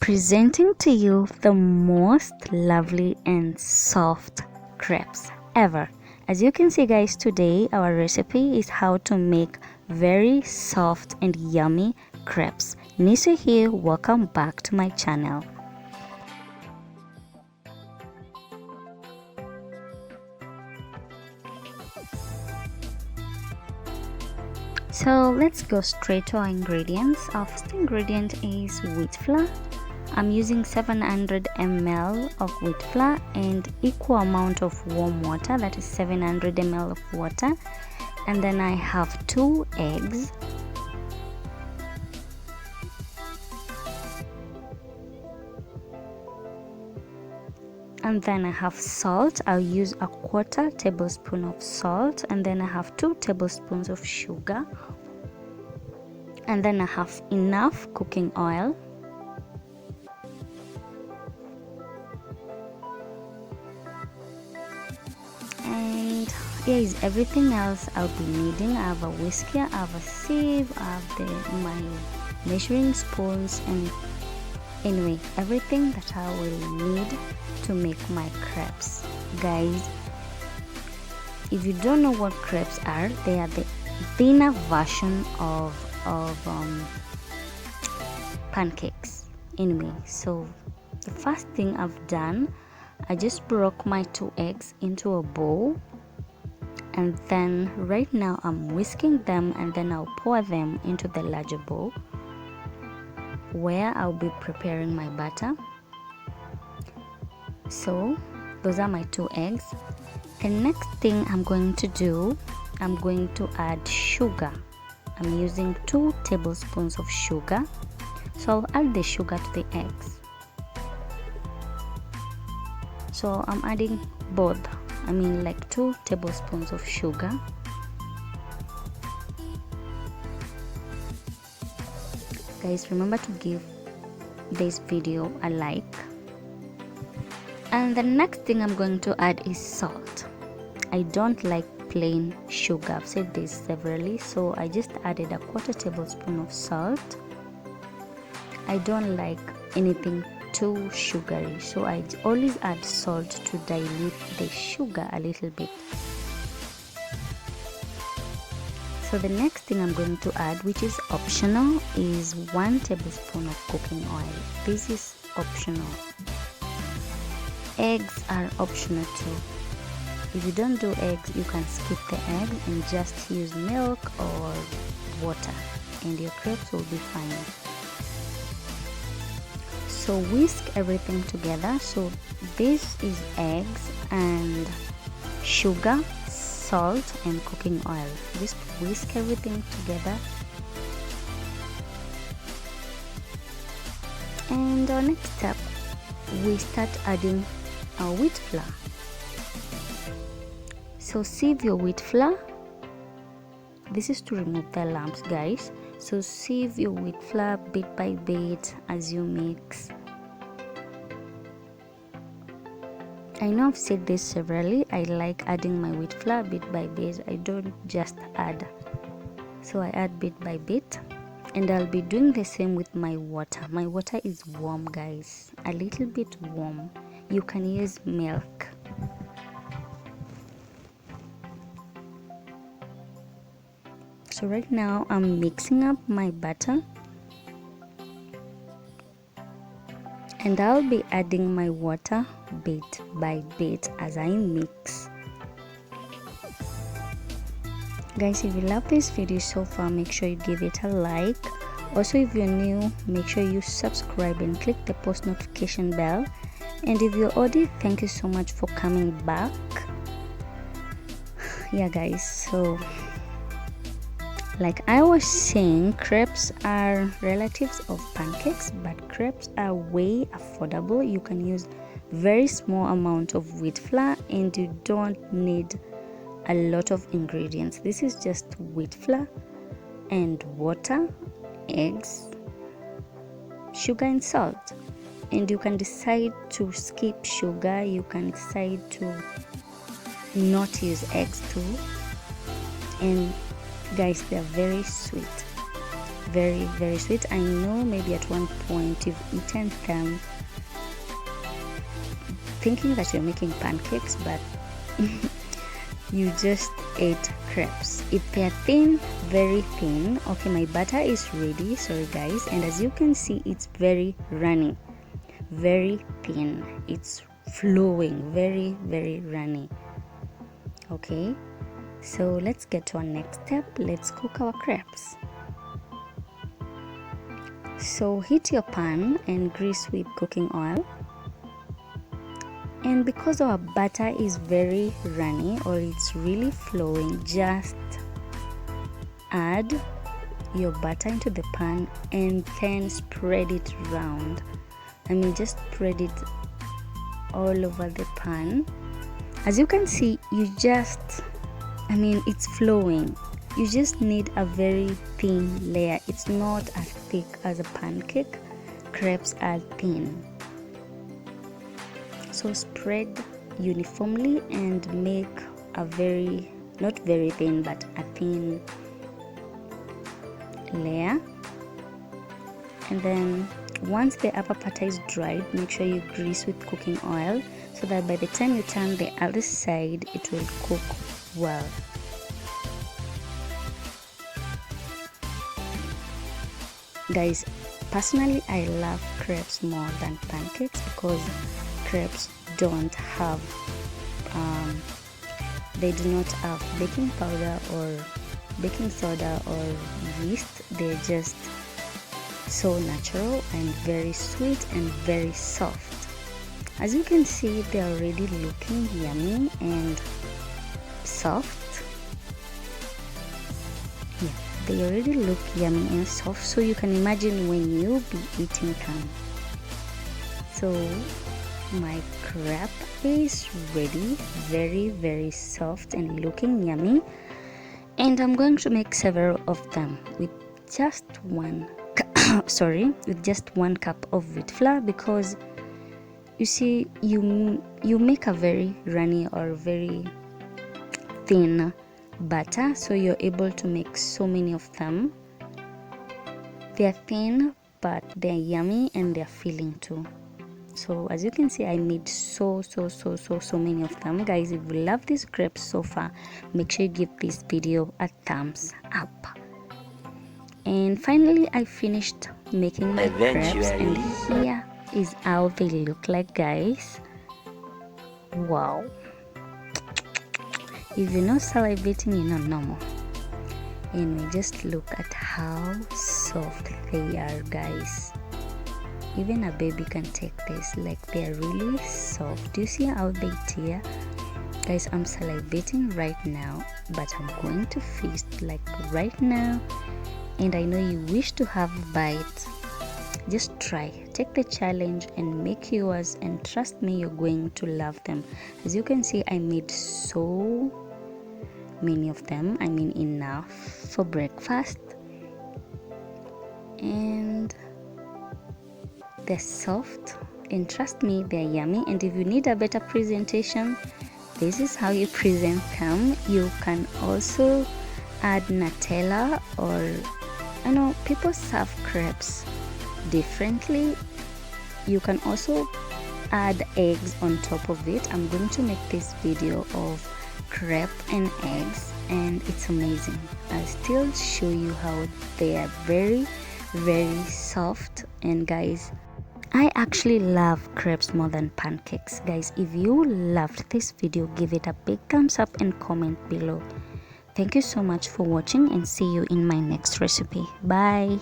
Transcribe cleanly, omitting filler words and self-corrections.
Presenting to you the most lovely and soft crepes ever. As you can see guys, today our recipe is how to make very soft and yummy crepes. Nisa here, welcome back to my channel. So let's go straight to our ingredients. Our first ingredient is wheat flour. I'm using 700 ml of wheat flour and equal amount of warm water, that is 700 ml of water. And then I have 2 eggs. And then I have salt. I'll use a 1/4 tablespoon of salt. And then I have 2 tablespoons of sugar. And then I have enough cooking oil. And here is everything else I'll be needing. I have a whisker, I have a sieve, I have my measuring spoons, and anyway, everything that I will need to make my crepes. Guys, if you don't know what crepes are, they are the thinner version of pancakes. Anyway, so the first thing I've done, I just broke my 2 eggs into a bowl, and then right now I'm whisking them, and then I'll pour them into the larger bowl where I'll be preparing my butter. So those are my 2 eggs. The next thing I'm going to do, I'm going to add sugar. I'm using 2 tablespoons of sugar. So I'll add the sugar to the eggs. So I'm adding both, like 2 tablespoons of sugar. Guys, remember to give this video a like. And the next thing I'm going to add is salt. I don't like plain sugar. I've said this severally, so I just added a 1/4 tablespoon of salt. I don't like anything too sugary, so I always add salt to dilute the sugar a little bit. So the next thing I'm going to add, which is optional, is 1 tablespoon of cooking oil. This is optional. Eggs are optional too. If you don't do eggs, you can skip the eggs and just use milk or water, and your crepes will be fine. So whisk everything together. So this is eggs and sugar, salt, and cooking oil. Just whisk everything together. And our next step, we start adding our wheat flour. So sieve your wheat flour. This is to remove the lumps, guys. So sieve your wheat flour bit by bit as you mix. I know I've said this severally, I like adding my wheat flour bit by bit. I don't just add. So I add bit by bit. And I'll be doing the same with my water. My water is warm, guys. A little bit warm. You can use milk. So right now I'm mixing up my butter, and I'll be adding my water bit by bit as I mix. Guys, if you love this video so far, make sure you give it a like. Also, if you're new, make sure you subscribe and click the post notification bell. And if you're already, thank you so much for coming back. Yeah guys, so like I was saying, crepes are relatives of pancakes, but crepes are way affordable. You can use very small amount of wheat flour and you don't need a lot of ingredients. This is just wheat flour and water, eggs, sugar, and salt. And you can decide to skip sugar, you can decide to not use eggs too. And guys, they're very sweet, very, very sweet. I know maybe at one point you've eaten them thinking that you're making pancakes, but you just ate crepes. If they're thin, very thin. Okay, my batter is ready, sorry guys, and as you can see, it's very runny, very thin, it's flowing, very, very runny. Okay, so let's get to our next step. Let's cook our crepes. So heat your pan and grease with cooking oil. And because our batter is very runny, or it's really flowing, just add your butter into the pan and then spread it around. I mean, just spread it all over the pan. As you can see, it's flowing. You just need a very thin layer. It's not as thick as a pancake. Crepes are thin. So spread uniformly and make a very, not very thin, but a thin layer. And then once the upper part is dried, make sure you grease with cooking oil so that by the time you turn the other side, it will cook well. Guys, personally I love crepes more than pancakes because crepes don't have they do not have baking powder or baking soda or yeast. They're just so natural and very sweet and very soft. As you can see, they're already looking yummy and soft. Yeah, they already look yummy and soft, so you can imagine when you'll be eating them. So my crepe is ready, very, very soft and looking yummy, and I'm going to make several of them with just one cup of wheat flour, because you see, you make a very runny or very thin batter, so you're able to make so many of them. They're thin, but they're yummy and they're filling too. So as you can see, I made so many of them. Guys, if you love these crepes so far, make sure you give this video a thumbs up. And finally, I finished making my crepes, and here is how they look like, guys. Wow, if you're not salivating, you're not normal. And just look at how soft they are, guys. Even a baby can take this, like they're really soft. Do you see how they tear? Guys, I'm salivating right now, but I'm going to feast like right now. And I know you wish to have a bite. Just try, take the challenge and make yours, and trust me, you're going to love them. As you can see, I made so many of them, I mean enough for breakfast, and they're soft, and trust me, they're yummy. And if you need a better presentation, this is how you present them. You can also add Nutella, or I know people serve crepes differently. You can also add eggs on top of it. I'm going to make this video of crepe and eggs, and it's amazing. I'll still show you how they are very, very soft. And guys, I actually love crepes more than pancakes. Guys, if you loved this video, give it a big thumbs up and comment below. Thank you so much for watching, and see you in my next recipe. Bye.